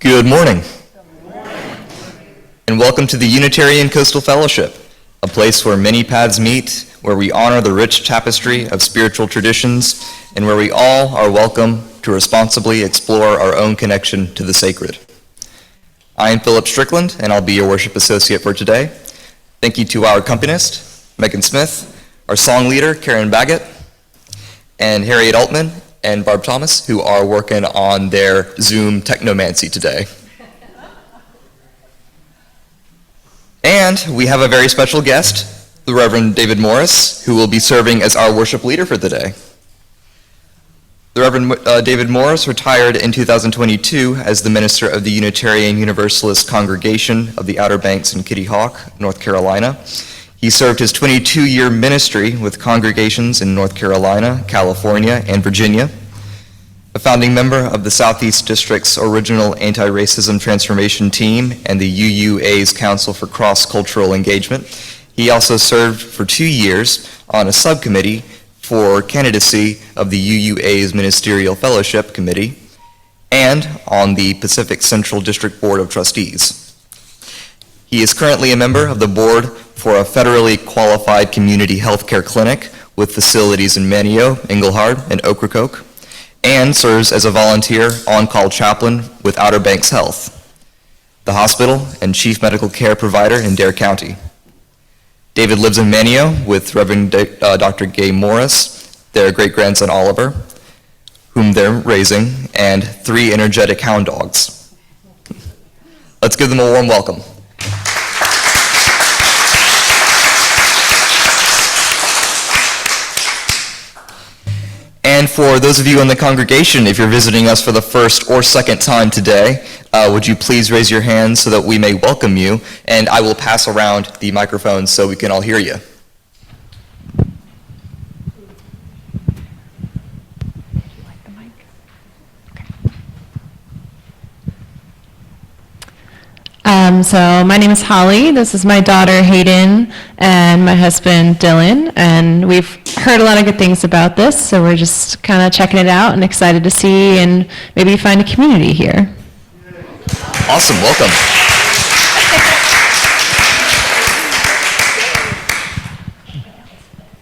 Good morning. And welcome to the Unitarian Coastal Fellowship, a place where many paths meet, where we honor the rich tapestry of spiritual traditions, and where we all are welcome to responsibly explore our own connection to the sacred. I am Philip Strickland, and I'll be your worship associate for today. Thank you to our accompanist, Megan Smith, our song leader, Karen Baggett, and Harriet Altman, and Barb Thomas, who are working on their Zoom technomancy today. And we have a very special guest, the Reverend David Morris, who will be serving as our worship leader for the day. The Reverend David Morris retired in 2022 as the minister of the Unitarian Universalist Congregation of the Outer Banks in Kitty Hawk, North Carolina. He served his 22-year ministry with congregations in North Carolina, California, and Virginia. A founding member of the Southeast District's original anti-racism transformation team and the UUA's Council for Cross-Cultural Engagement, he also served for 2 years on a subcommittee for candidacy of the UUA's Ministerial Fellowship Committee and on the Pacific Central District Board of Trustees. He is currently a member of the board for a federally qualified community health care clinic with facilities in Manio, Englehart, and Ocracoke, and serves as a volunteer on-call chaplain with Outer Banks Health, the hospital and chief medical care provider in Dare County. David lives in Manio with Reverend Dr. Gay Morris, their great-grandson Oliver, whom they're raising, and 3 energetic hound dogs. Let's give them a warm welcome. And for those of you in the congregation, if you're visiting us for the first or second time today, would you please raise your hand so that we may welcome you, and I will pass around the microphone so we can all hear you. So my name is Holly. This is my daughter Hayden and my husband Dylan, and we've heard a lot of good things about this, so we're just kind of checking it out and excited to see and maybe find a community here. Awesome, welcome.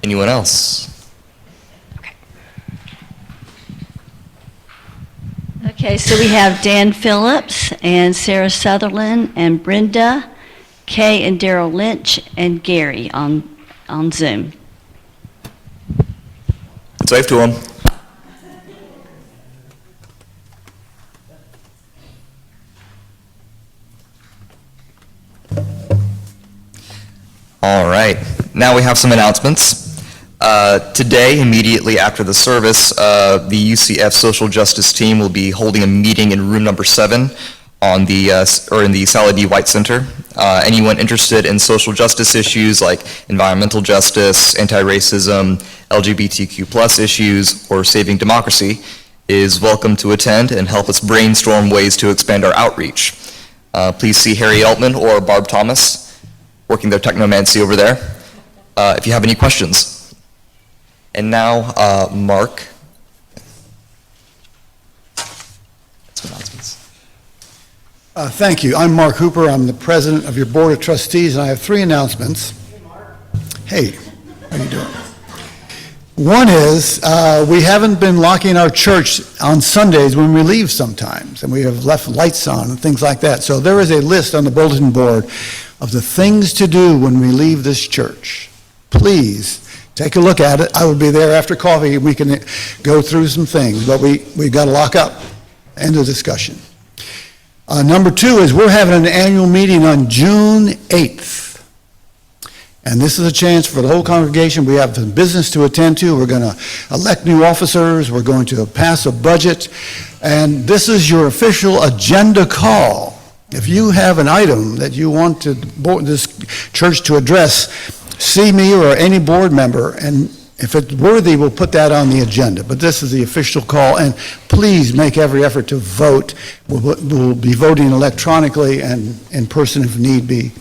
Anyone else? Okay, so we have Dan Phillips and Sarah Sutherland and Brenda, Kay and Daryl Lynch, and Gary on Zoom. Let's wave to them. All right, now we have some announcements. Today, immediately after the service, the UCF Social Justice team will be holding a meeting in room number 7 on the in the Sally D. White Center. Anyone interested in social justice issues like environmental justice, anti-racism, LGBTQ+ issues, or saving democracy is welcome to attend and help us brainstorm ways to expand our outreach. Please see Harry Altman or Barb Thomas working their technomancy over there if you have any questions. And now, Mark. Some announcements. Thank you. I'm Mark Hooper. I'm the president of your board of trustees, and I have 3 announcements. Hey, Mark. Hey, how you doing? One is we haven't been locking our church on Sundays when we leave sometimes, and we have left lights on and things like that. So there is a list on the bulletin board of the things to do when we leave this church. Please take a look at it. I will be there after coffee. We can go through some things, but we got to lock up. End of discussion. Number 2 is we're having an annual meeting on June 8th. And this is a chance for the whole congregation. We have some business to attend to. We're going to elect new officers. We're going to pass a budget. And this is your official agenda call. If you have an item that you want this church to address, see me or any board member, and if it's worthy, we'll put that on the agenda. But this is the official call, and please make every effort to vote. We'll be voting electronically and in person if need be.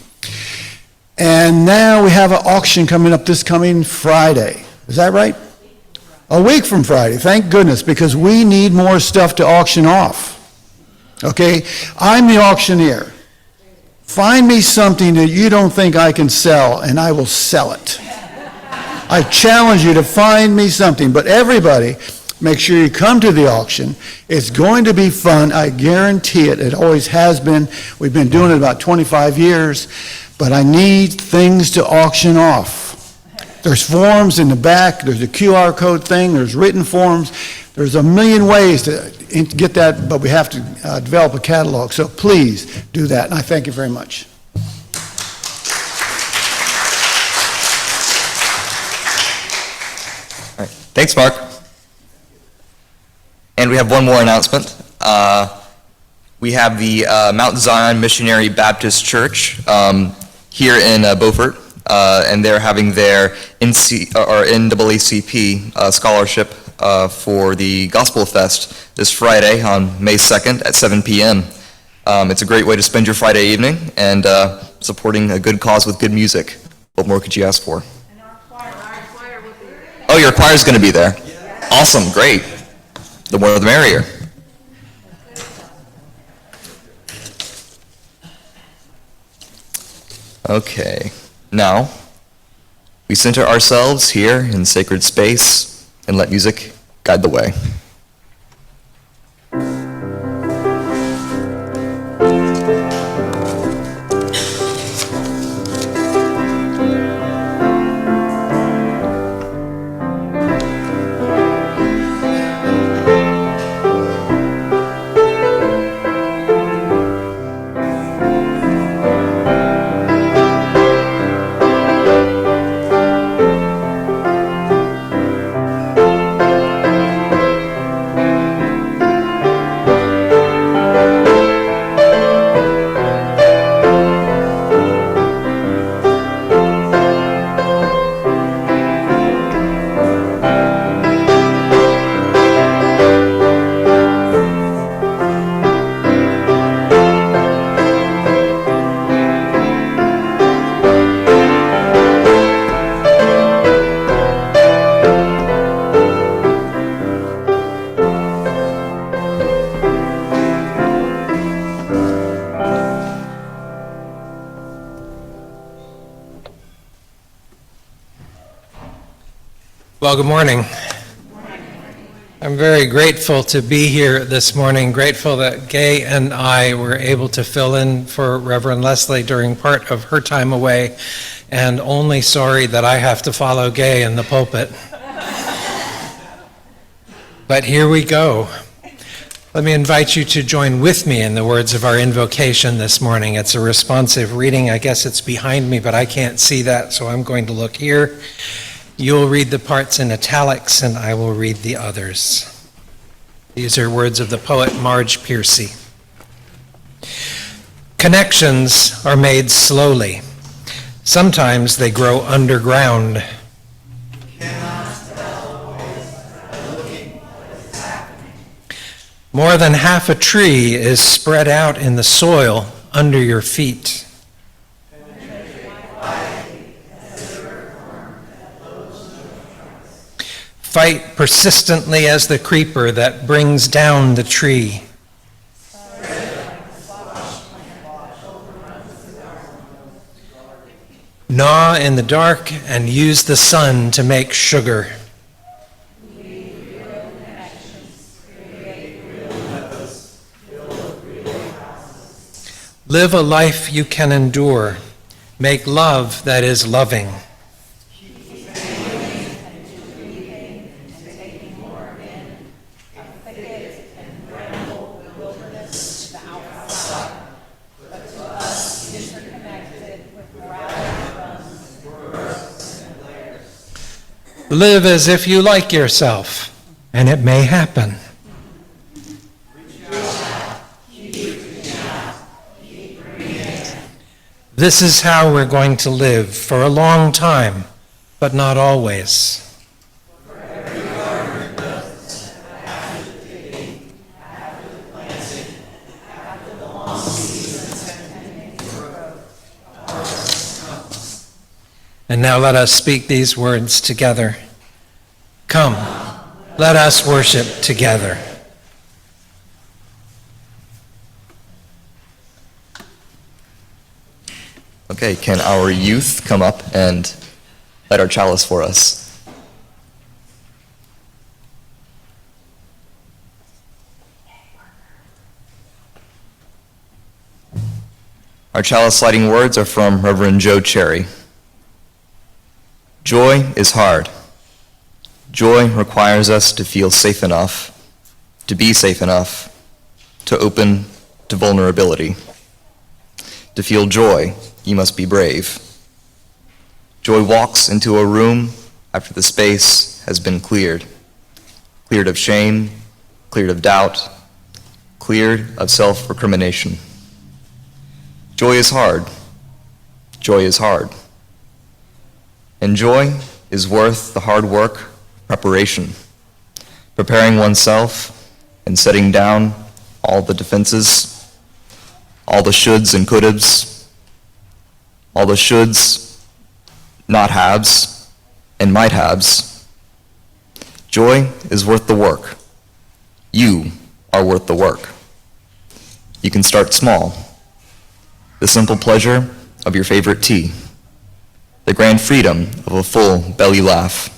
And now we have an auction coming up this coming Friday. Is that right? A week from Friday, thank goodness, because we need more stuff to auction off. okay? I'm the auctioneer. Find me something that you don't think I can sell, and I will sell it. I challenge you to find me something, but everybody, make sure you come to the auction. It's going to be fun, I guarantee it. It always has been. We've been doing it about 25 years, but I need things to auction off. There's forms in the back, there's a QR code thing, there's written forms. There's a million ways to get that, but we have to develop a catalog. So please do that, and I thank you very much. All right. Thanks, Mark. And we have one more announcement. We have the Mount Zion Missionary Baptist Church here in Beaufort, and they're having their NAACP scholarship for the Gospel Fest this Friday on May 2nd at 7 p.m. It's a great way to spend your Friday evening and supporting a good cause with good music. What more could you ask for? And our choir will be there. Oh, your choir's going to be there. Awesome, great. The more the merrier. Okay, now we center ourselves here in sacred space and let music guide the way. Well, good morning. I'm very grateful to be here this morning, grateful that Gay and I were able to fill in for Reverend Leslie during part of her time away, and only sorry that I have to follow Gay in the pulpit. But here we go. Let me invite you to join with me in the words of our invocation this morning. It's a responsive reading. I guess it's behind me, but I can't see that, so I'm going to look here. You'll read the parts in italics, and I will read the others. These are words of the poet Marge Piercy. Connections are made slowly. Sometimes they grow underground. More than half a tree is spread out in the soil under your feet. Fight persistently as the creeper that brings down the tree. Gnaw in the dark and use the sun to make sugar. Live a life you can endure. Make love that is loving. Live as if you like yourself, and it may happen. This is how we're going to live for a long time, but not always. And now let us speak these words together. Come, let us worship together. Okay, can our youth come up and light our chalice for us? Our chalice lighting words are from Reverend Joe Cherry. Joy is hard. Joy requires us to feel safe enough, to be safe enough, to open to vulnerability. To feel joy, you must be brave. Joy walks into a room after the space has been cleared. Cleared of shame, cleared of doubt, cleared of self-recrimination. Joy is hard. Joy is hard. And joy is worth the hard work, preparation, preparing oneself and setting down all the defenses, all the shoulds and could'ves, all the shoulds, not haves, and might haves. Joy is worth the work. You are worth the work. You can start small. The simple pleasure of your favorite tea, the grand freedom of a full belly laugh.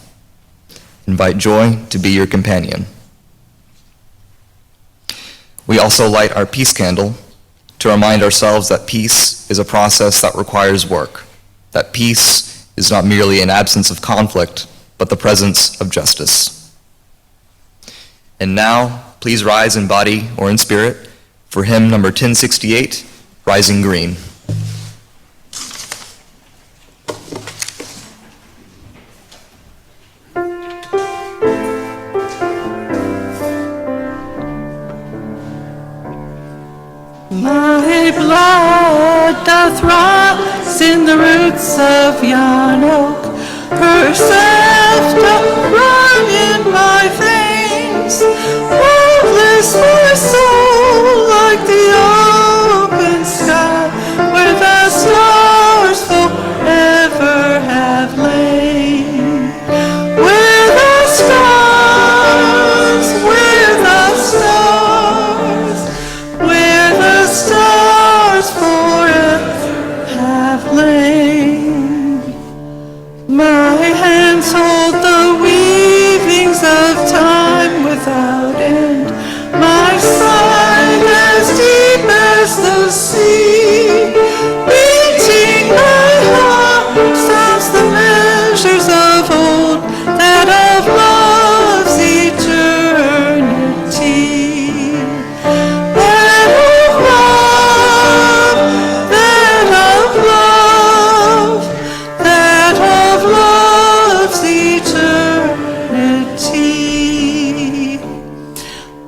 Invite joy to be your companion. We also light our peace candle to remind ourselves that peace is a process that requires work, that peace is not merely an absence of conflict, but the presence of justice. And now, please rise in body or in spirit for hymn number 1068, Rising Green. My blood doth rise in the roots of yon oak, herself doth run in my veins, wildless my soul like the open sky, where the stars forever have lain. Where the stars, where the stars, where the stars forever have lain. My hands hold the weavings of time without end, my side as deep as the sea. Beating my heart sounds the measures of old, that of love's eternity. That of love, that of love, that of love's eternity.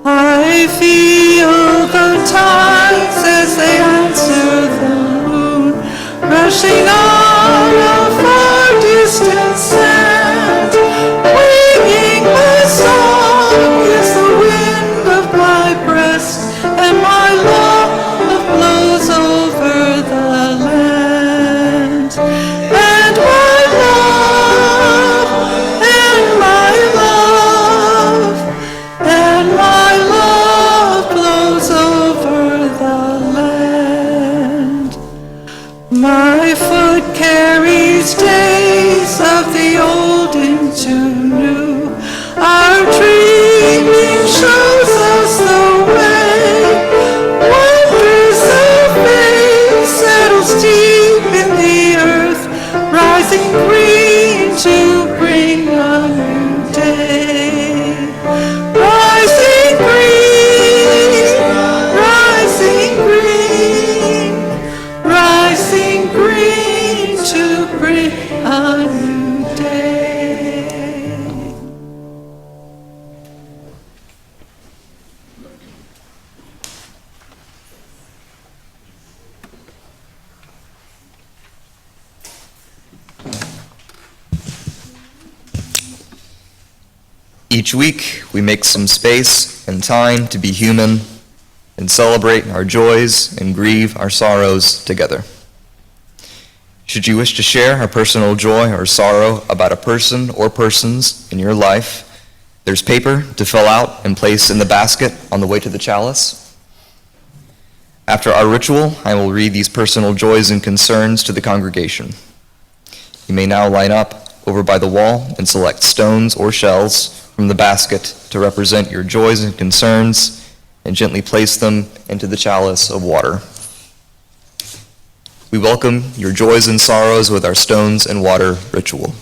I feel the tides as they answer the moon, rushing on a far distant sand. Winging my song is the wind of my breast, and my love blows over the land. And my love, and my love, and my love blows over the land. My foot carries days of the old into new. Our dreaming shows us the way. Wonders of faith settles deep in the earth, rising green to bring a new day. Rising green, rising green, rising green to bring a new day. Each week, we make some space and time to be human and celebrate our joys and grieve our sorrows together. Should you wish to share a personal joy or sorrow about a person or persons in your life, there's paper to fill out and place in the basket on the way to the chalice. After our ritual, I will read these personal joys and concerns to the congregation. You may now line up over by the wall and select stones or shells from the basket to represent your joys and concerns and gently place them into the chalice of water. We welcome your joys and sorrows with our stones and water ritual.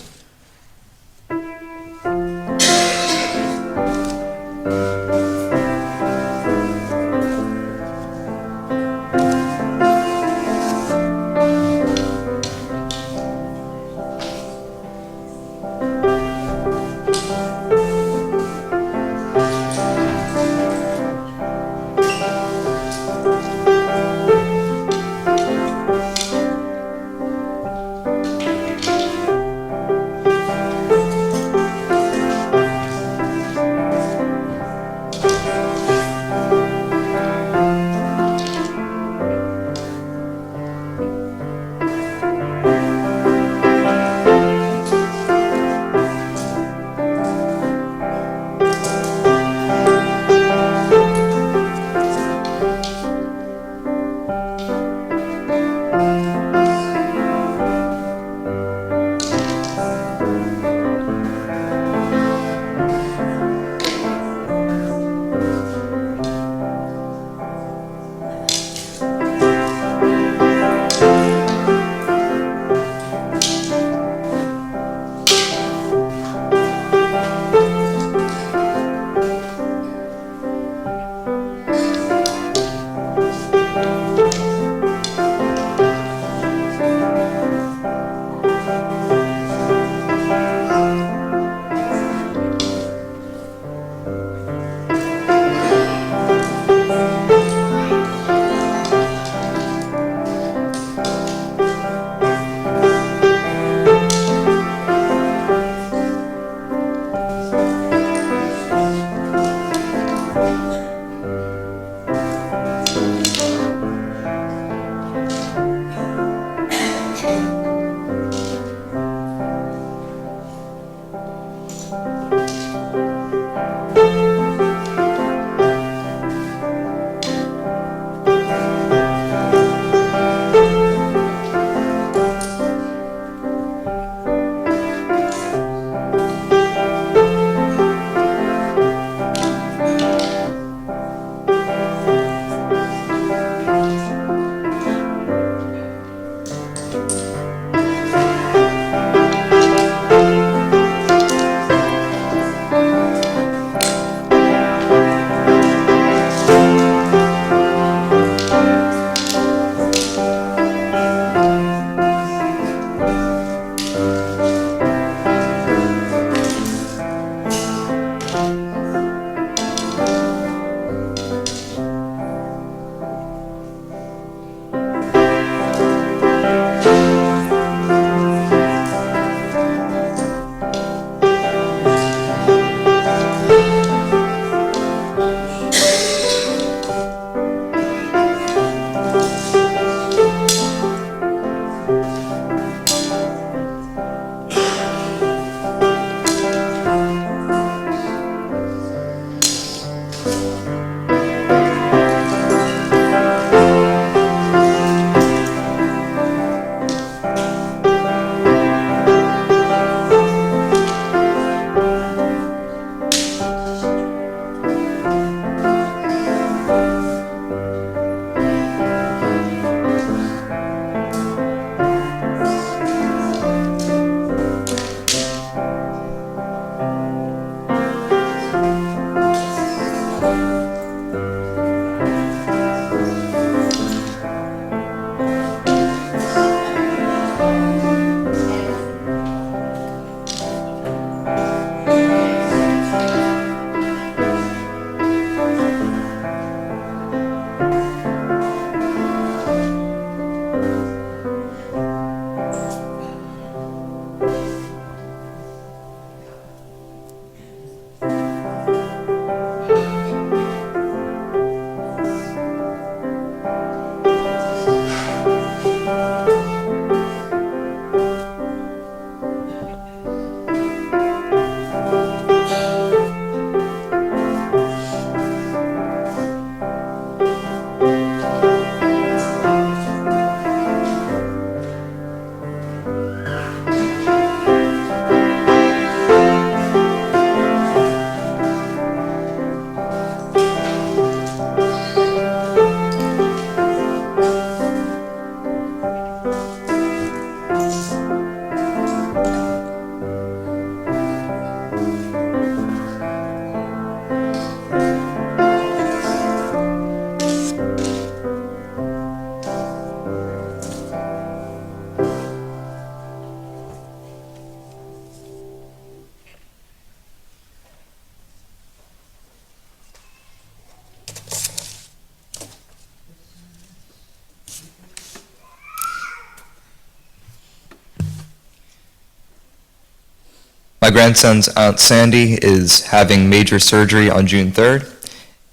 My grandson's Aunt Sandy is having major surgery on June 3rd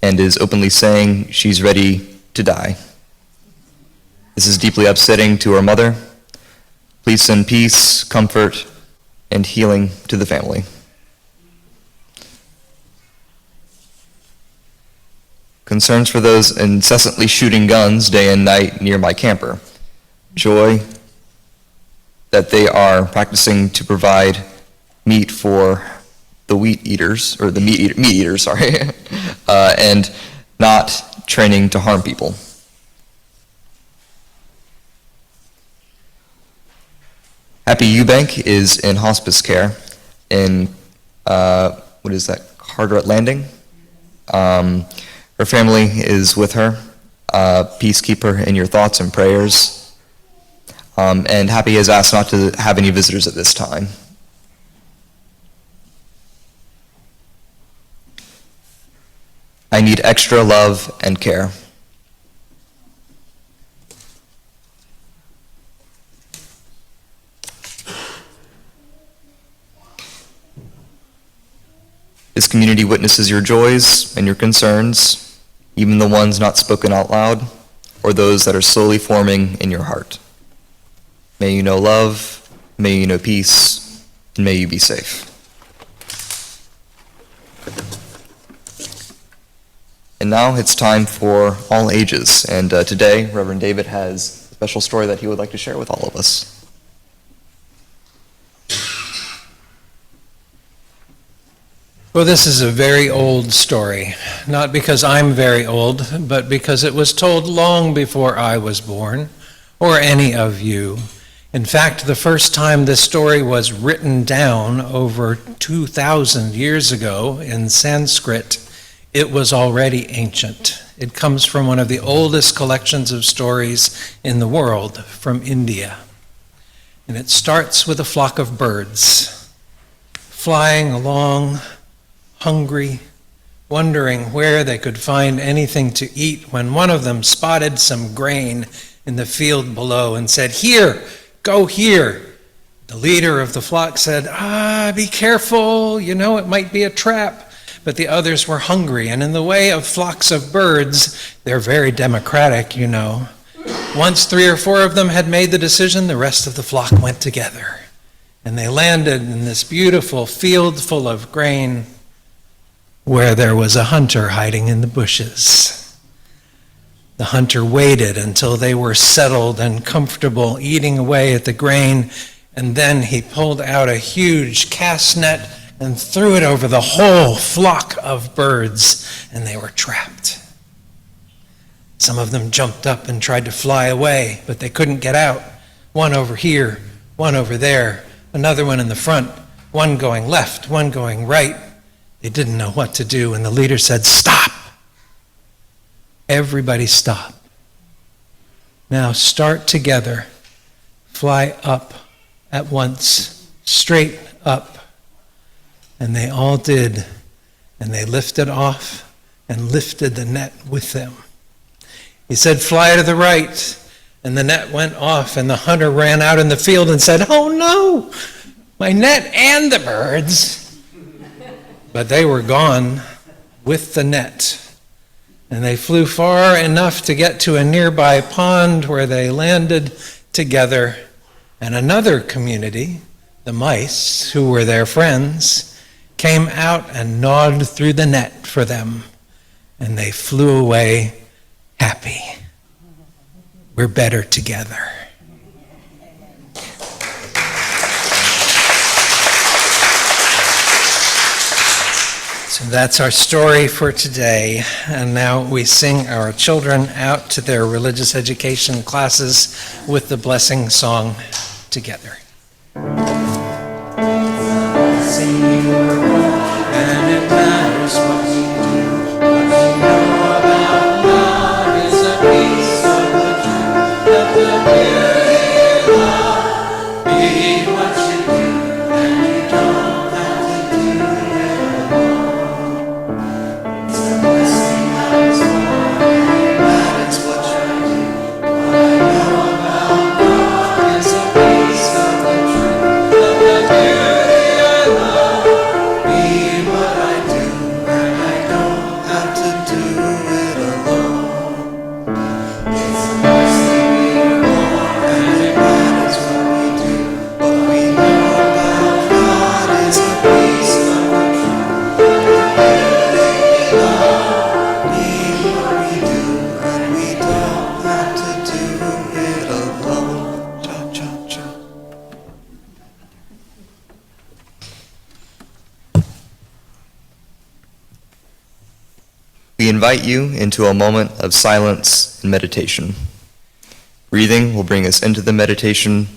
and is openly saying she's ready to die. This is deeply upsetting to her mother. Please send peace, comfort, and healing to the family. Concerns for those incessantly shooting guns day and night near my camper. Joy that they are practicing to provide meat for the meat eaters, sorry, and not training to harm people. Happy Eubank is in hospice care in, Carteret Landing. Her family is with her. Please keep her in your thoughts and prayers. And Happy has asked not to have any visitors at this time. I need extra love and care. This community witnesses your joys and your concerns, even the ones not spoken out loud, or those that are slowly forming in your heart. May you know love, may you know peace, and may you be safe. And now it's time for all ages, and today Reverend David has a special story that he would like to share with all of us. Well, this is a very old story, not because I'm very old, but because it was told long before I was born, or any of you. In fact, the first time this story was written down over 2,000 years ago in Sanskrit, it was already ancient. It comes from one of the oldest collections of stories in the world, from India. And it starts with a flock of birds flying along, hungry, wondering where they could find anything to eat, when one of them spotted some grain in the field below and said, "Here, go here." The leader of the flock said, "Be careful, it might be a trap." But the others were hungry, and in the way of flocks of birds, they're very democratic, Once 3 or 4 of them had made the decision, the rest of the flock went together. And they landed in this beautiful field full of grain, where there was a hunter hiding in the bushes. The hunter waited until they were settled and comfortable, eating away at the grain, and then he pulled out a huge cast net and threw it over the whole flock of birds, and they were trapped. Some of them jumped up and tried to fly away, but they couldn't get out. One over here, one over there, another one in the front, one going left, one going right. They didn't know what to do, and the leader said, "Stop! Everybody stop. Now start together. Fly up at once, straight up." And they all did, and they lifted off and lifted the net with them. He said, "Fly to the right," and the net went off, and the hunter ran out in the field and said, "Oh no, my net and the birds." But they were gone with the net, and they flew far enough to get to a nearby pond where they landed together, and another community, the mice, who were their friends, came out and gnawed through the net for them, and they flew away happy. We're better together. So that's our story for today. And now we sing our children out to their religious education classes with the blessing song together. And it matters what we do. What we know about God is a piece of the truth. Let the beauty of love be what you do, and you don't have to do it alone. It's a blessing that is mine. That is what you do. What I know about God is a piece of the truth. Let the beauty of love we invite you into a moment of silence and meditation. Breathing will bring us into the meditation,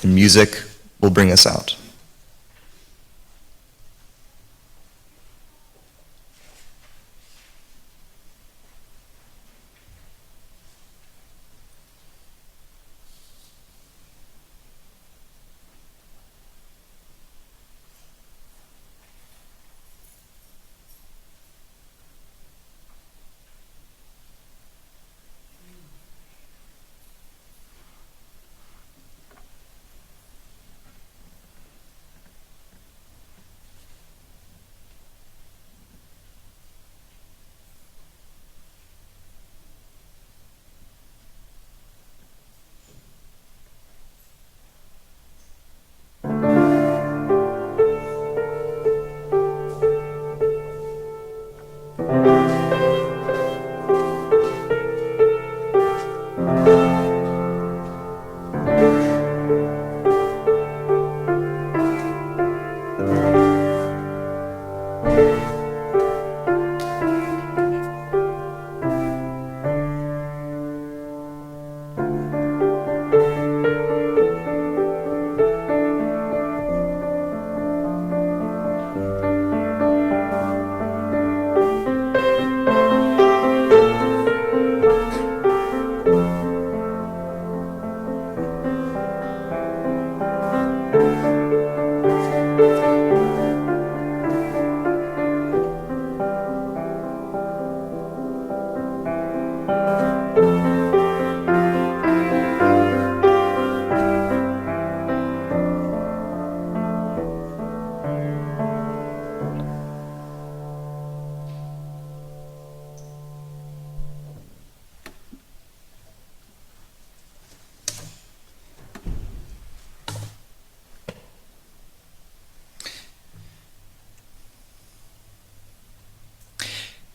and music will bring us out.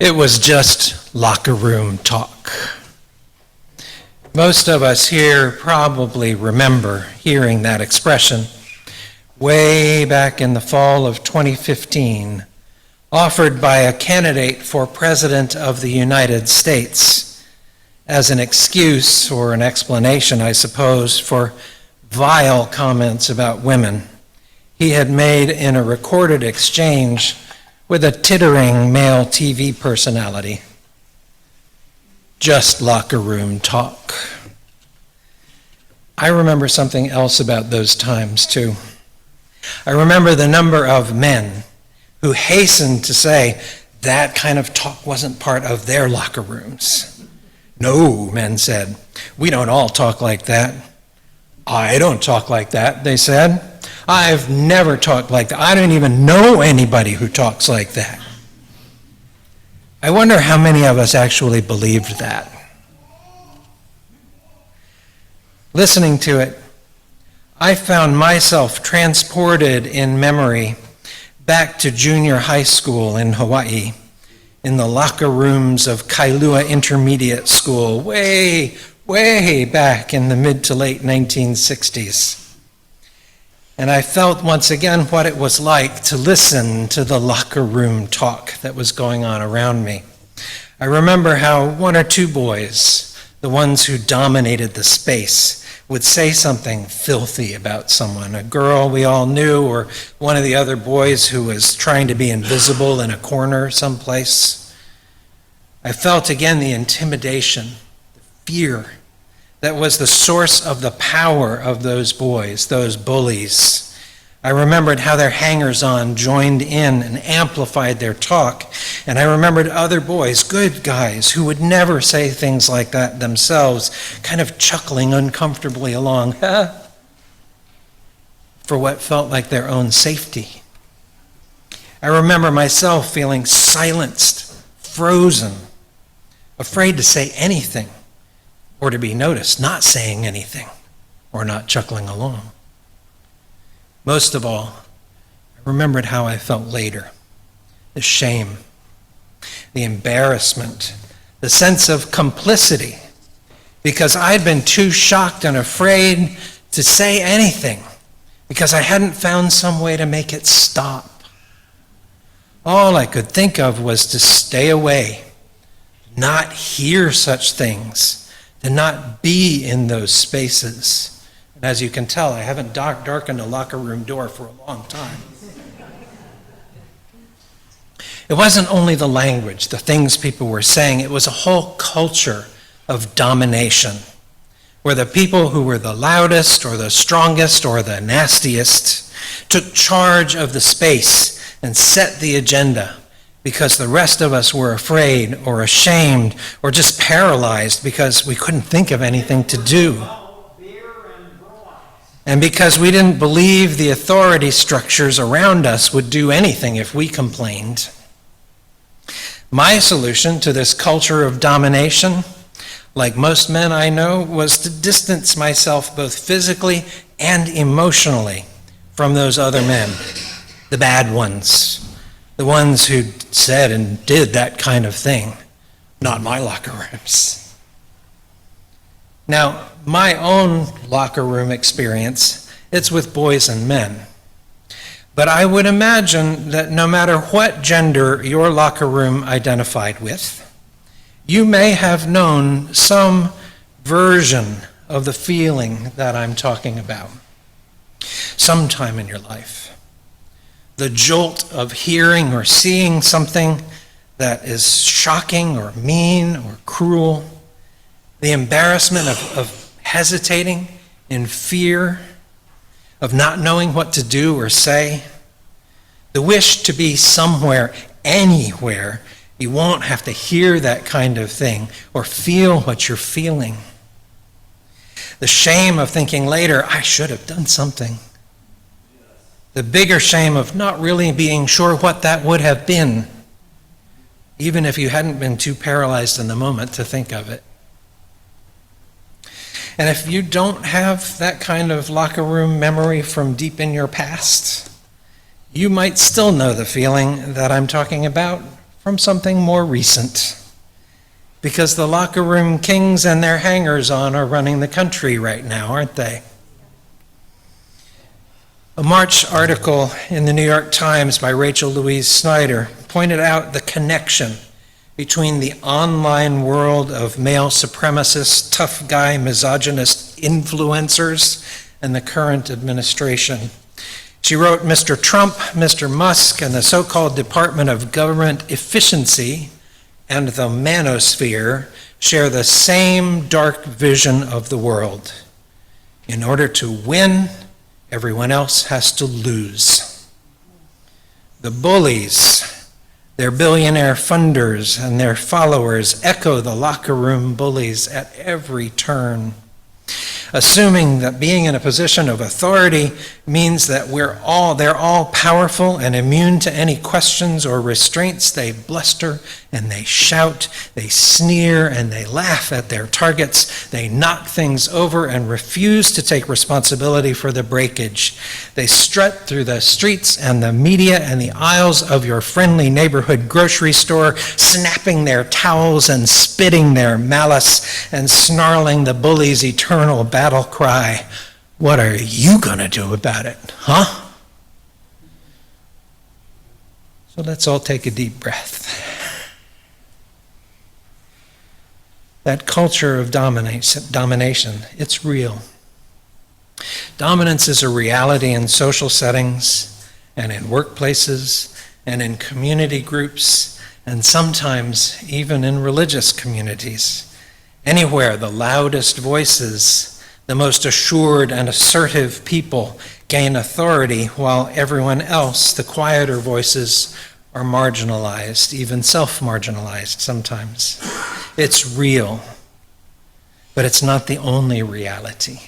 It was just locker room talk. Most of us here probably remember hearing that expression way back in the fall of 2015, offered by a candidate for President of the United States as an excuse or an explanation, I suppose, for vile comments about women he had made in a recorded exchange with a tittering male TV personality. Just locker room talk. I remember something else about those times, too. I remember the number of men who hastened to say that kind of talk wasn't part of their locker rooms. No, men said, we don't all talk like that. I don't talk like that, they said. I've never talked like that. I don't even know anybody who talks like that. I wonder how many of us actually believed that. Listening to it, I found myself transported in memory back to junior high school in Hawaii, in the locker rooms of Kailua Intermediate School, way back in the mid to late 1960s. And I felt once again what it was like to listen to the locker room talk that was going on around me. I remember how one or two boys, the ones who dominated the space, would say something filthy about someone, a girl we all knew, or one of the other boys who was trying to be invisible in a corner someplace. I felt again the intimidation, the fear that was the source of the power of those boys, those bullies. I remembered how their hangers-on joined in and amplified their talk. And I remembered other boys, good guys, who would never say things like that themselves, kind of chuckling uncomfortably along, for what felt like their own safety. I remember myself feeling silenced, frozen, afraid to say anything, or to be noticed not saying anything, or not chuckling along. Most of all, I remembered how I felt later. The shame, the embarrassment, the sense of complicity, because I'd been too shocked and afraid to say anything, because I hadn't found some way to make it stop. All I could think of was to stay away, not hear such things, to not be in those spaces. And as you can tell, I haven't darkened a locker room door for a long time. It wasn't only the language, the things people were saying, it was a whole culture of domination, where the people who were the loudest or the strongest or the nastiest took charge of the space and set the agenda, because the rest of us were afraid or ashamed or just paralyzed because we couldn't think of anything to do. And because we didn't believe the authority structures around us would do anything if we complained. My solution to this culture of domination, like most men I know, was to distance myself both physically and emotionally from those other men, the bad ones, the ones who said and did that kind of thing, not my locker rooms. Now, my own locker room experience, it's with boys and men. But I would imagine that no matter what gender your locker room identified with, you may have known some version of the feeling that I'm talking about sometime in your life. The jolt of hearing or seeing something that is shocking or mean or cruel, the embarrassment of hesitating in fear, of not knowing what to do or say, the wish to be somewhere, anywhere, you won't have to hear that kind of thing or feel what you're feeling. The shame of thinking later, I should have done something. The bigger shame of not really being sure what that would have been, even if you hadn't been too paralyzed in the moment to think of it. And if you don't have that kind of locker room memory from deep in your past, you might still know the feeling that I'm talking about from something more recent. Because the locker room kings and their hangers-on are running the country right now, aren't they? A March article in the New York Times by Rachel Louise Snyder pointed out the connection between the online world of male supremacist, tough guy, misogynist influencers and the current administration. She wrote, Mr. Trump, Mr. Musk, and the so-called Department of Government Efficiency and the manosphere share the same dark vision of the world. In order to win, everyone else has to lose. The bullies, their billionaire funders, and their followers echo the locker room bullies at every turn, assuming that being in a position of authority means that they're all powerful and immune to any questions or restraints. They bluster and they shout, they sneer and they laugh at their targets. They knock things over and refuse to take responsibility for the breakage. They strut through the streets and the media and the aisles of your friendly neighborhood grocery store, snapping their towels and spitting their malice and snarling the bully's eternal battle cry. What are you going to do about it, huh? So let's all take a deep breath. That culture of domination, it's real. Dominance is a reality in social settings and in workplaces and in community groups and sometimes even in religious communities. Anywhere the loudest voices, the most assured and assertive people gain authority while everyone else, the quieter voices, are marginalized, even self-marginalized sometimes. It's real, but it's not the only reality.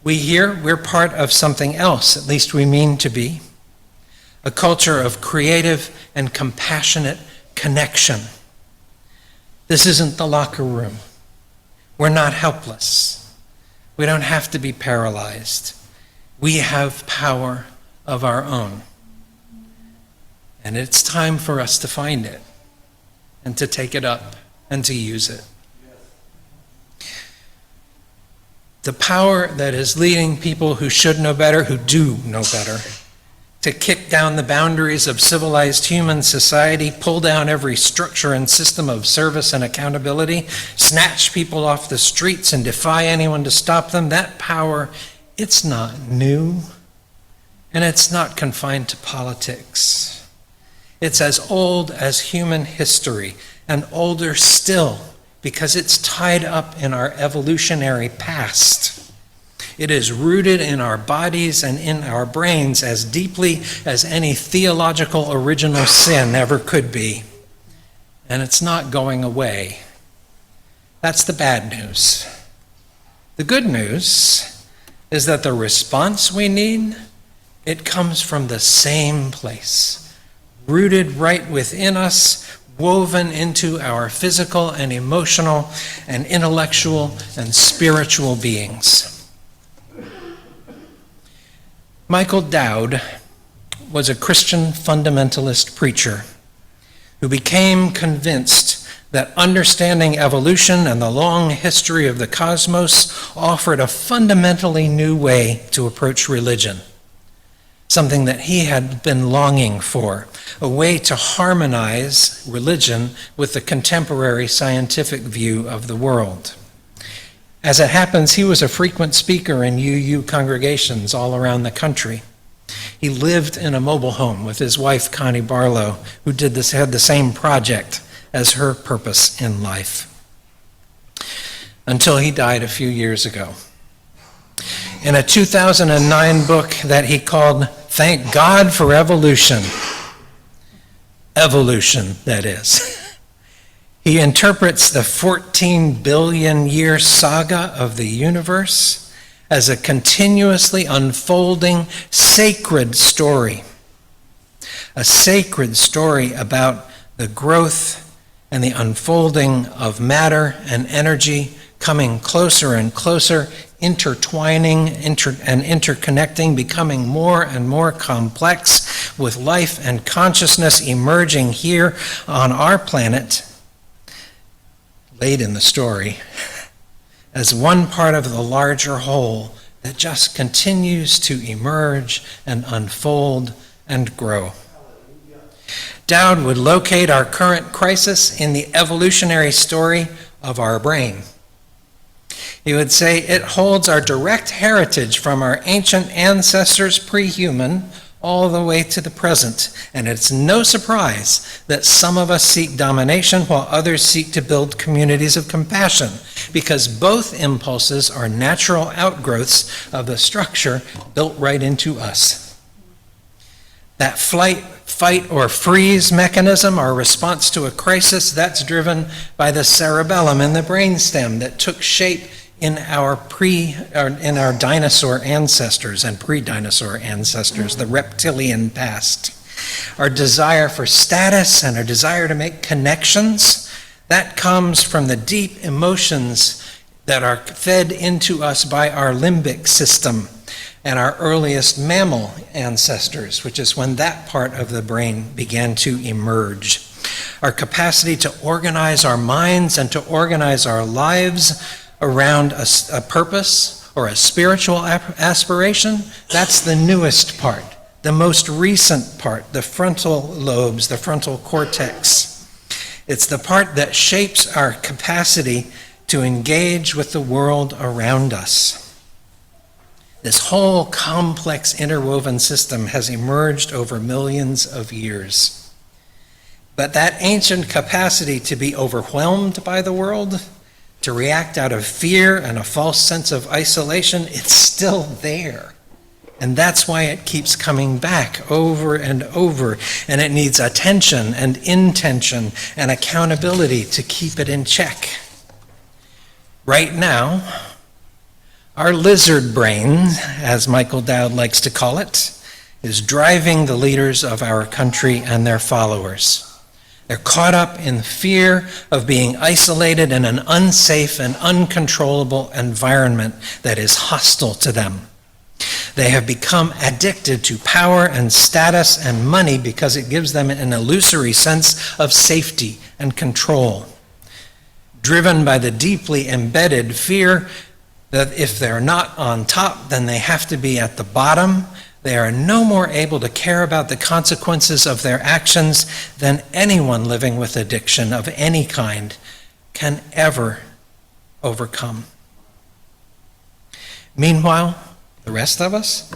We're part of something else, at least we mean to be, a culture of creative and compassionate connection. This isn't the locker room. We're not helpless. We don't have to be paralyzed. We have power of our own. And it's time for us to find it and to take it up and to use it. The power that is leading people who should know better, who do know better, to kick down the boundaries of civilized human society, pull down every structure and system of service and accountability, snatch people off the streets and defy anyone to stop them. That power, it's not new, and it's not confined to politics. It's as old as human history, and older still, because it's tied up in our evolutionary past. It is rooted in our bodies and in our brains as deeply as any theological original sin ever could be. And it's not going away. That's the bad news. The good news is that the response we need, it comes from the same place, rooted right within us, woven into our physical and emotional and intellectual and spiritual beings. Michael Dowd was a Christian fundamentalist preacher who became convinced that understanding evolution and the long history of the cosmos offered a fundamentally new way to approach religion, something that he had been longing for, a way to harmonize religion with the contemporary scientific view of the world. As it happens, he was a frequent speaker in UU congregations all around the country. He lived in a mobile home with his wife, Connie Barlow, who had the same project as her purpose in life, until he died a few years ago. In a 2009 book that he called Thank God for Evolution, that is, he interprets the 14 billion year saga of the universe as a continuously unfolding sacred story. A sacred story about the growth and the unfolding of matter and energy coming closer and closer, intertwining and interconnecting, becoming more and more complex, with life and consciousness emerging here on our planet, late in the story, as one part of the larger whole that just continues to emerge and unfold and grow. Dowd would locate our current crisis in the evolutionary story of our brain. He would say it holds our direct heritage from our ancient ancestors pre-human all the way to the present, and it's no surprise that some of us seek domination while others seek to build communities of compassion, because both impulses are natural outgrowths of the structure built right into us. That flight, fight, or freeze mechanism, our response to a crisis, that's driven by the cerebellum in the brainstem that took shape in our dinosaur ancestors and pre-dinosaur ancestors, the reptilian past. Our desire for status and our desire to make connections, that comes from the deep emotions that are fed into us by our limbic system and our earliest mammal ancestors, which is when that part of the brain began to emerge. Our capacity to organize our minds and to organize our lives around a purpose or a spiritual aspiration, that's the newest part, the most recent part, the frontal lobes, the frontal cortex. It's the part that shapes our capacity to engage with the world around us. This whole complex interwoven system has emerged over millions of years. But that ancient capacity to be overwhelmed by the world, to react out of fear and a false sense of isolation, it's still there. And that's why it keeps coming back over and over. And it needs attention and intention and accountability to keep it in check. Right now, our lizard brain, as Michael Dowd likes to call it, is driving the leaders of our country and their followers. They're caught up in fear of being isolated in an unsafe and uncontrollable environment that is hostile to them. They have become addicted to power and status and money because it gives them an illusory sense of safety and control, driven by the deeply embedded fear that if they're not on top, then they have to be at the bottom, They are no more able to care about the consequences of their actions than anyone living with addiction of any kind can ever overcome. Meanwhile, the rest of us,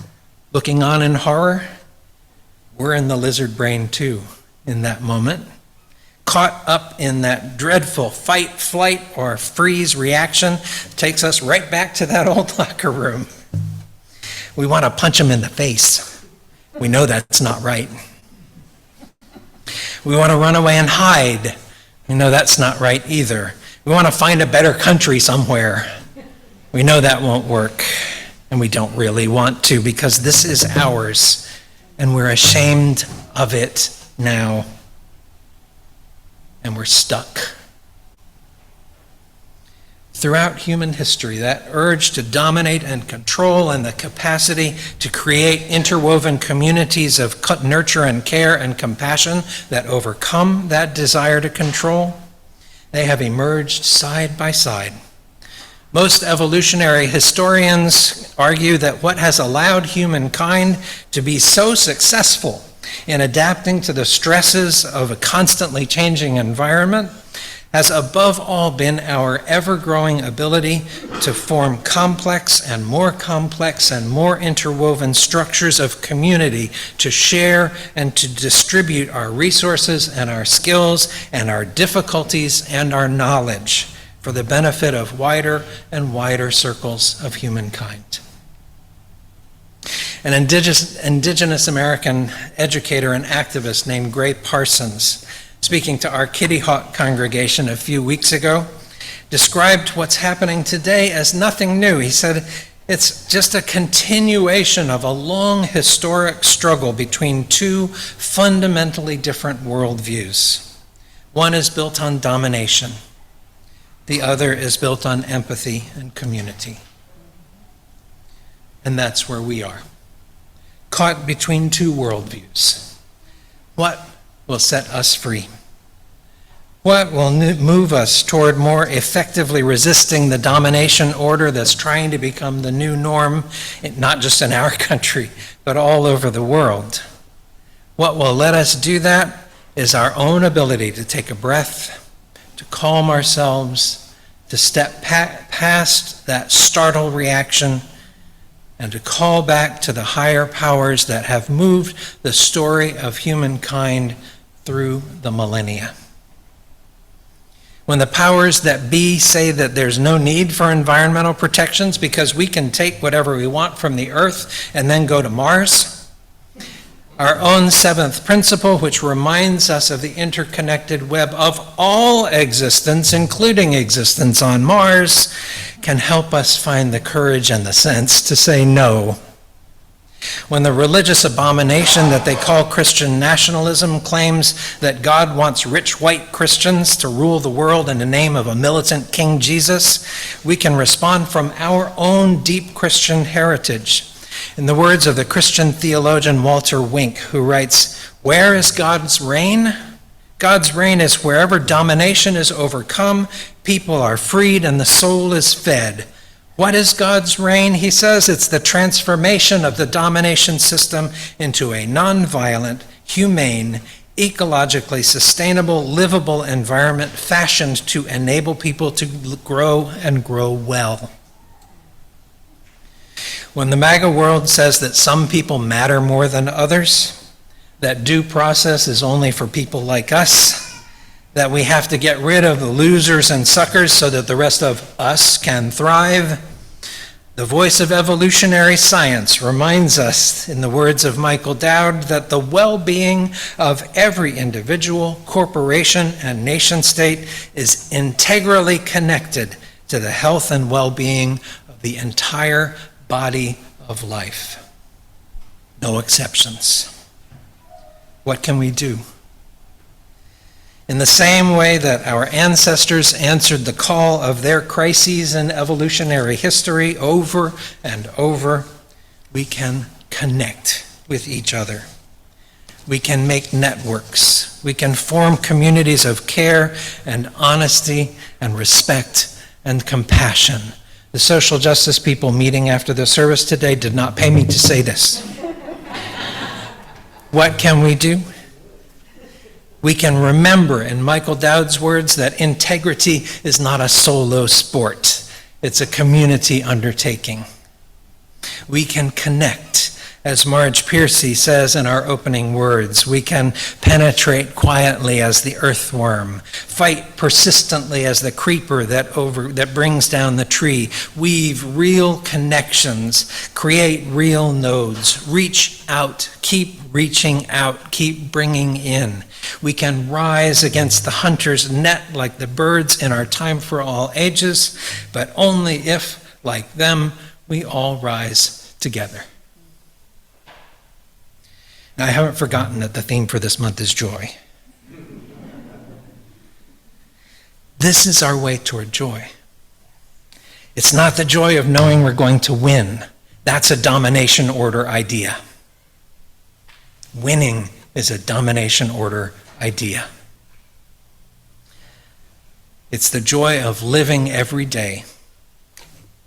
looking on in horror, we're in the lizard brain too in that moment, caught up in that dreadful fight, flight, or freeze reaction. Takes us right back to that old locker room. We want to punch him in the face. We know that's not right. We want to run away and hide. We know that's not right either. We want to find a better country somewhere. We know that won't work, and we don't really want to because this is ours, and we're ashamed of it now, and we're stuck. Throughout human history, that urge to dominate and control and the capacity to create interwoven communities of nurture and care and compassion that overcome that desire to control, they have emerged side by side. Most evolutionary historians argue that what has allowed humankind to be so successful in adapting to the stresses of a constantly changing environment has above all been our ever-growing ability to form complex and more interwoven structures of community to share and to distribute our resources and our skills and our difficulties and our knowledge for the benefit of wider and wider circles of humankind. An indigenous American educator and activist named Gray Parsons, speaking to our Kitty Hawk congregation a few weeks ago, described what's happening today as nothing new. He said it's just a continuation of a long historic struggle between two fundamentally different worldviews. One is built on domination. The other is built on empathy and community. And that's where we are, caught between two worldviews. What will set us free? What will move us toward more effectively resisting the domination order that's trying to become the new norm, not just in our country, but all over the world? What will let us do that is our own ability to take a breath, to calm ourselves, to step past that startled reaction, and to call back to the higher powers that have moved the story of humankind through the millennia. When the powers that be say that there's no need for environmental protections because we can take whatever we want from the earth and then go to Mars, our own seventh principle, which reminds us of the interconnected web of all existence, including existence on Mars, can help us find the courage and the sense to say no. When the religious abomination that they call Christian nationalism claims that God wants rich white Christians to rule the world in the name of a militant King Jesus, we can respond from our own deep Christian heritage. In the words of the Christian theologian Walter Wink, who writes, "Where is God's reign? God's reign is wherever domination is overcome, people are freed, and the soul is fed. What is God's reign?" He says it's the transformation of the domination system into a nonviolent, humane, ecologically sustainable, livable environment fashioned to enable people to grow and grow well. When the MAGA world says that some people matter more than others, that due process is only for people like us, that we have to get rid of the losers and suckers so that the rest of us can thrive, the voice of evolutionary science reminds us, in the words of Michael Dowd, that the well-being of every individual, corporation, and nation-state is integrally connected to the health and well-being of the entire body of life. No exceptions. What can we do? In the same way that our ancestors answered the call of their crises in evolutionary history over and over, we can connect with each other. We can make networks. We can form communities of care and honesty and respect and compassion. The social justice people meeting after the service today did not pay me to say this. What can we do? We can remember, in Michael Dowd's words, that integrity is not a solo sport. It's a community undertaking. We can connect, as Marge Piercy says in our opening words. We can penetrate quietly as the earthworm, fight persistently as the creeper that brings down the tree, weave real connections, create real nodes, reach out, keep reaching out, keep bringing in. We can rise against the hunter's net like the birds in our time for all ages, but only if, like them, we all rise together. Now, I haven't forgotten that the theme for this month is joy. This is our way toward joy. It's not the joy of knowing we're going to win. That's a domination order idea. Winning is a domination order idea. It's the joy of living every day,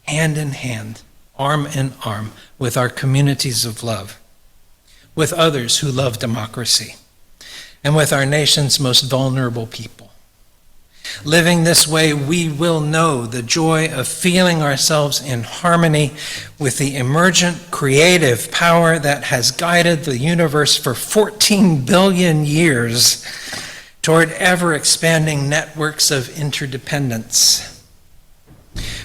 hand in hand, arm in arm, with our communities of love, with others who love democracy, and with our nation's most vulnerable people. Living this way, we will know the joy of feeling ourselves in harmony with the emergent creative power that has guided the universe for 14 billion years toward ever-expanding networks of interdependence.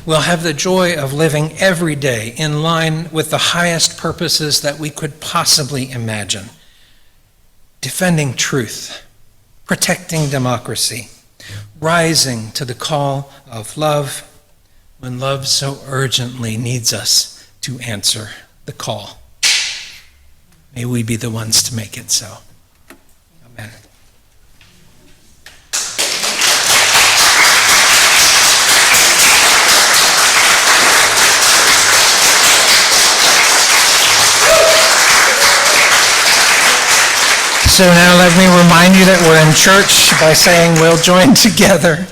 We'll have the joy of living every day in line with the highest purposes that we could possibly imagine. Defending truth, protecting democracy, rising to the call of love when love so urgently needs us to answer the call. May we be the ones to make it so. Amen. So now let me remind you that we're in church by saying we'll join together.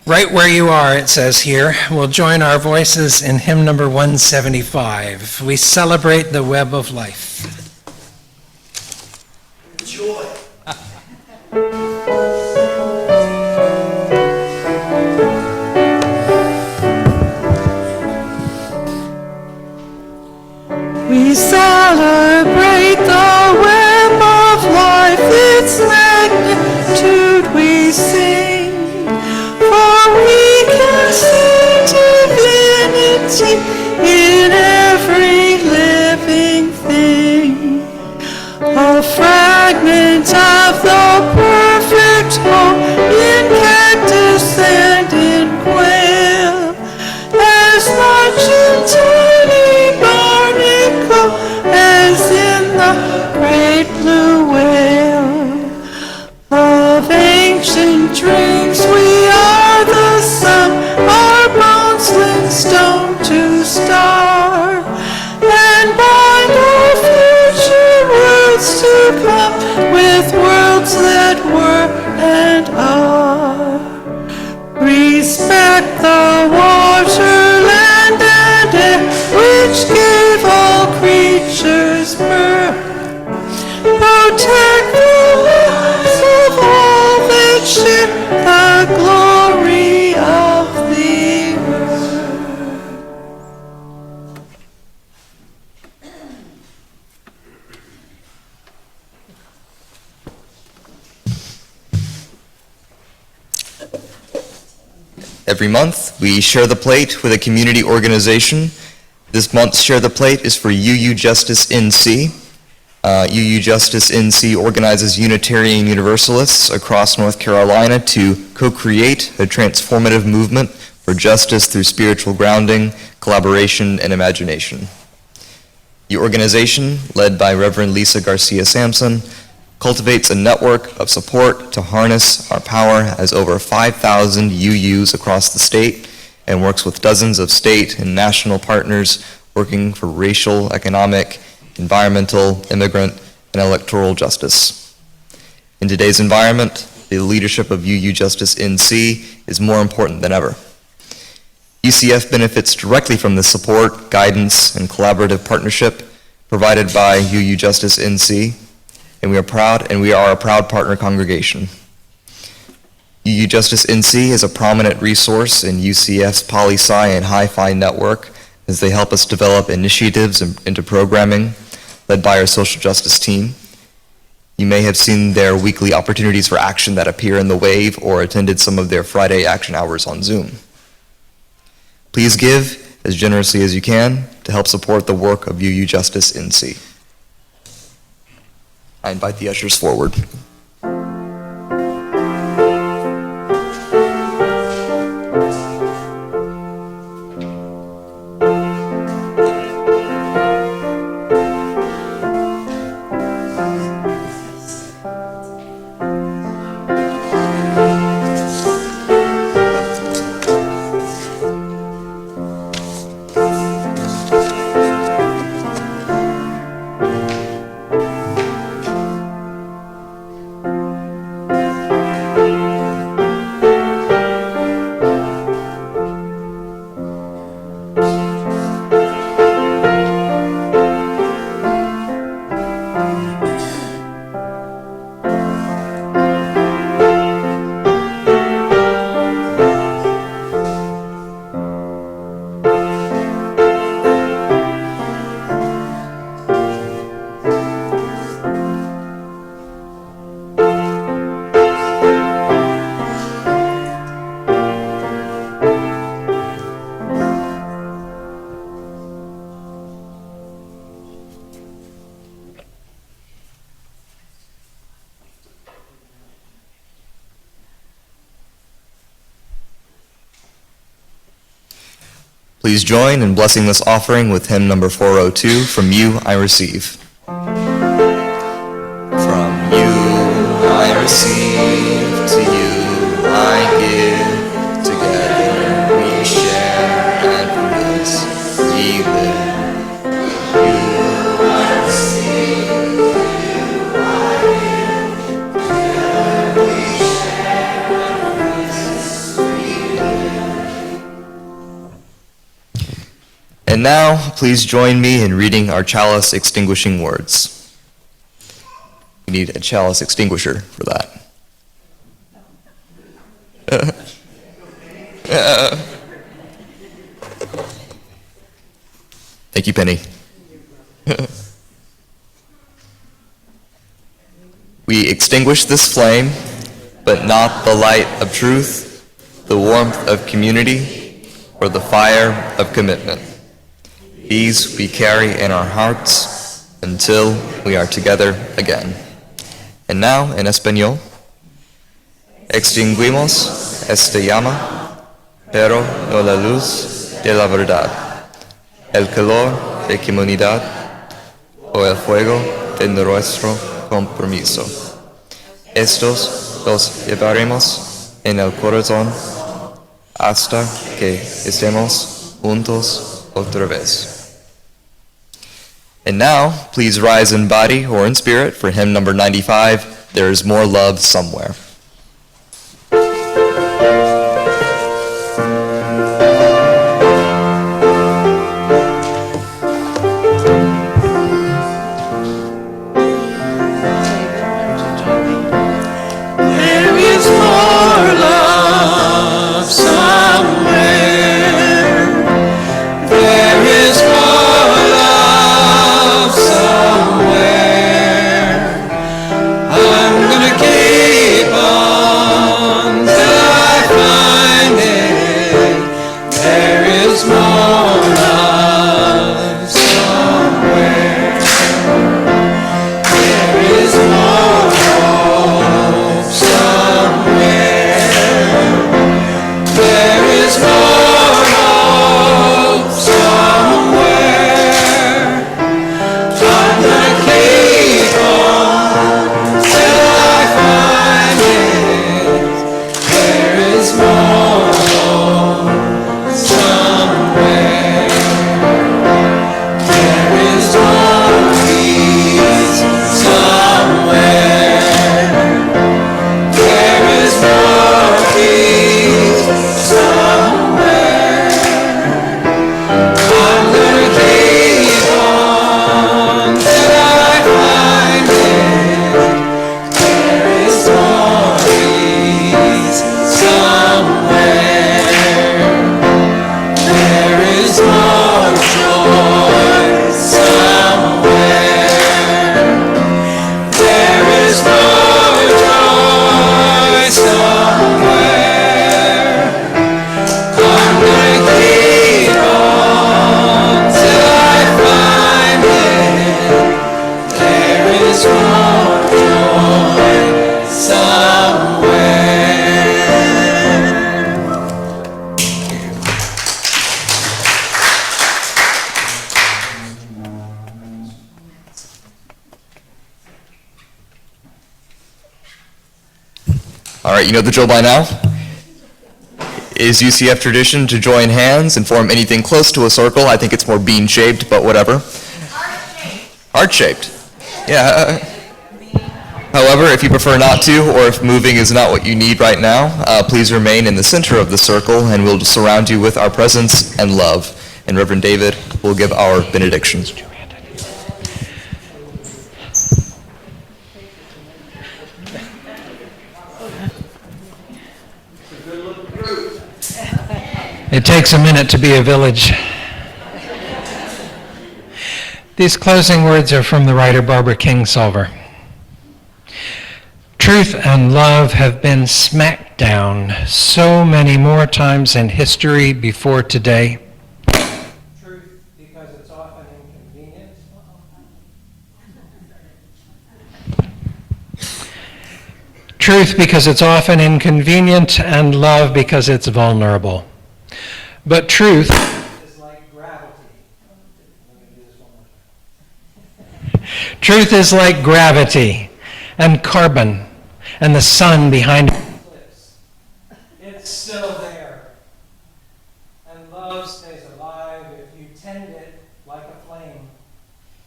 Right where you are, it says here, we'll join our voices in hymn number 175. We celebrate the web of life. Joy. We celebrate the web of life, its magnitude we sing, for we can see divinity in every living thing, a fragment of the perfect whole in cactus and in quail, as much in tiny barnacle as in the great blue whale. Of ancient dreams we are the sum, our bones link stone to star, and bind our future worlds to come with worlds that were and are. Respect the water, land, and air, which gave all creatures birth. Protect the lives of all that share the glory of the earth. Every month, we share the plate with a community organization. This month's Share the Plate is for UU Justice NC. UU Justice NC organizes Unitarian Universalists across North Carolina to co-create a transformative movement for justice through spiritual grounding, collaboration, and imagination. The organization, led by Reverend Lisa Garcia Sampson, cultivates a network of support to harness our power as over 5,000 UUs across the state and works with dozens of state and national partners working for racial, economic, environmental, immigrant, and electoral justice. In today's environment, the leadership of UU Justice NC is more important than ever. UCF benefits directly from the support, guidance, and collaborative partnership provided by UU Justice NC, and we are a proud partner congregation. UU Justice NC is a prominent resource in UCF's Poli-Sci and Hi-Fi network as they help us develop initiatives into programming led by our social justice team. You may have seen their weekly opportunities for action that appear in the Wave or attended some of their Friday action hours on Zoom. Please give as generously as you can to help support the work of UU Justice NC. I invite the ushers forward. Please join in blessing this offering with hymn number 402, From You I Receive. From you I receive, to you I give, together we share, and from this we live. You I receive, you I give, together we share, and from this we live. And now, please join me in reading our chalice extinguishing words. We need a chalice extinguisher for that. Thank you, Penny. We extinguish this flame, but not the light of truth, the warmth of community, or the fire of commitment. These we carry in our hearts until we are together again. And now, en español, extinguimos esta llama, pero no la luz de la verdad, el calor de comunidad o el fuego de nuestro compromiso. Estos los llevaremos en el corazón hasta que estemos juntos otra vez. And now, please rise in body or in spirit for hymn number 95, There is More Love Somewhere. There is more love somewhere. There is more love somewhere. I'm gonna keep right, you know the drill by now. It is UCF tradition to join hands and form anything close to a circle. I think it's more bean-shaped, but whatever. Heart-shaped. Yeah. However, if you prefer not to, or if moving is not what you need right now, please remain in the center of the circle, and we'll surround you with our presence and love. And Reverend David will give our benediction. It takes a minute to be a village. These closing words are from the writer Barbara Kingsolver. Truth and love have been smacked down so many more times in history before today. Truth because it's often inconvenient. Truth because it's often inconvenient, and love because it's vulnerable. But truth is like gravity. Let me do this one more time. Truth is like gravity and carbon and the sun behind eclipse. It's still there. And love stays alive if you tend it like a flame.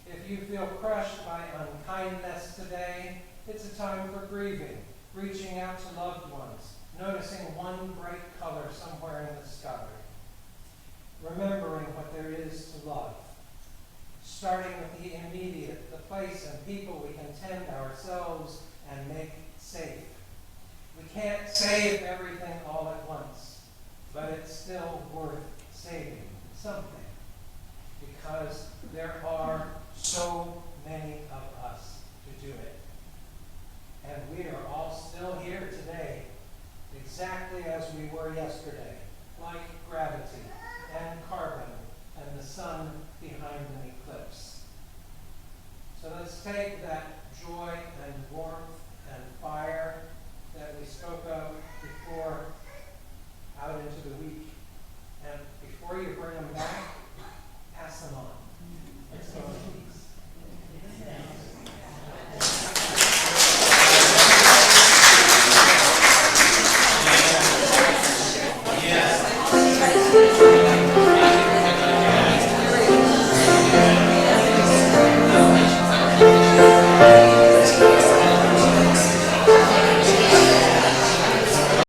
If you feel crushed by unkindness today, it's a time for grieving, reaching out to loved ones, noticing one bright color somewhere in the sky. Remembering what there is to love, starting with the immediate, the place and people we can tend ourselves and make safe. We can't save everything all at once, but it's still worth saving something, because there are so many of us.